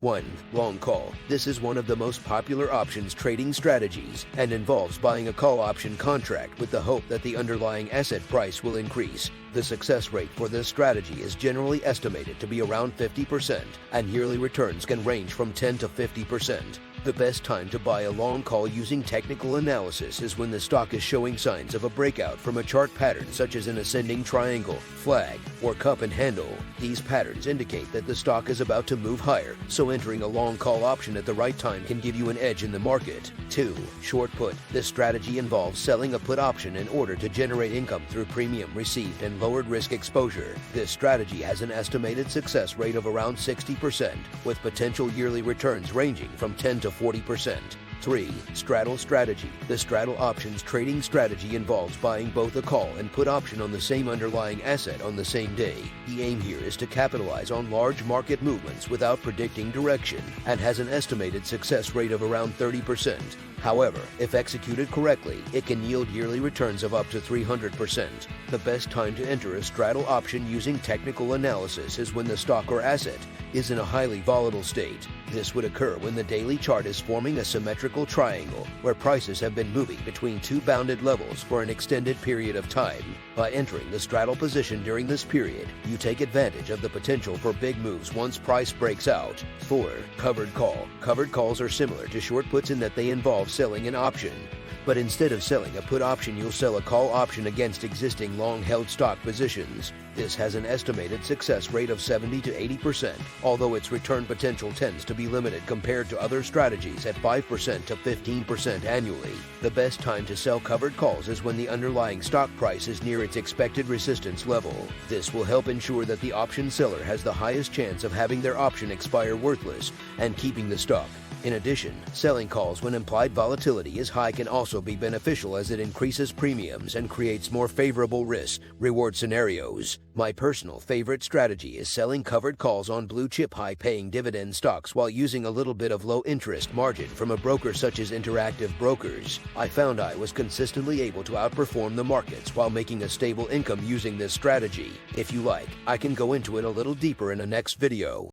1. Long call. This is one of the most popular options trading strategies and involves buying a call option contract with the hope that the underlying asset price will increase. The success rate for this strategy is generally estimated to be around 50%, and yearly returns can range from 10 to 50%. The best time to buy a long call using technical analysis is when the stock is showing signs of a breakout from a chart pattern such as an ascending triangle, flag, or cup and handle. These patterns indicate that the stock is about to move higher, so entering a long call option at the right time can give you an edge in the market. 2. Short put. This strategy involves selling a put option in order to generate income through premium received and lowered risk exposure. This strategy has an estimated success rate of around 60%, with potential yearly returns ranging from 10 to 40%. 3. Straddle strategy. The straddle options trading strategy involves buying both a call and put option on the same underlying asset on the same day. The aim here is to capitalize on large market movements without predicting direction and has an estimated success rate of around 30%. However, if executed correctly, it can yield yearly returns of up to 300%. The best time to enter a straddle option using technical analysis is when the stock or asset is in a highly volatile state. This would occur when the daily chart is forming a symmetrical triangle where prices have been moving between two bounded levels for an extended period of time. By entering the straddle position during this period, you take advantage of the potential for big moves once price breaks out. 4. Covered call. Covered calls are similar to short puts in that they involve selling an option. But instead of selling a put option, you'll sell a call option against existing long-held stock positions. This has an estimated success rate of 70 to 80%, although its return potential tends to be limited compared to other strategies at 5% to 15% annually. The best time to sell covered calls is when the underlying stock price is near its expected resistance level. This will help ensure that the option seller has the highest chance of having their option expire worthless and keeping the stock. In addition, selling calls when implied volatility is high can also be beneficial as it increases premiums and creates more favorable risk-reward scenarios. My personal favorite strategy is selling covered calls on blue-chip high-paying dividend stocks while using a little bit of low-interest margin from a broker such as Interactive Brokers. I found I was consistently able to outperform the markets while making a stable income using this strategy. If you like, I can go into it a little deeper in a next video.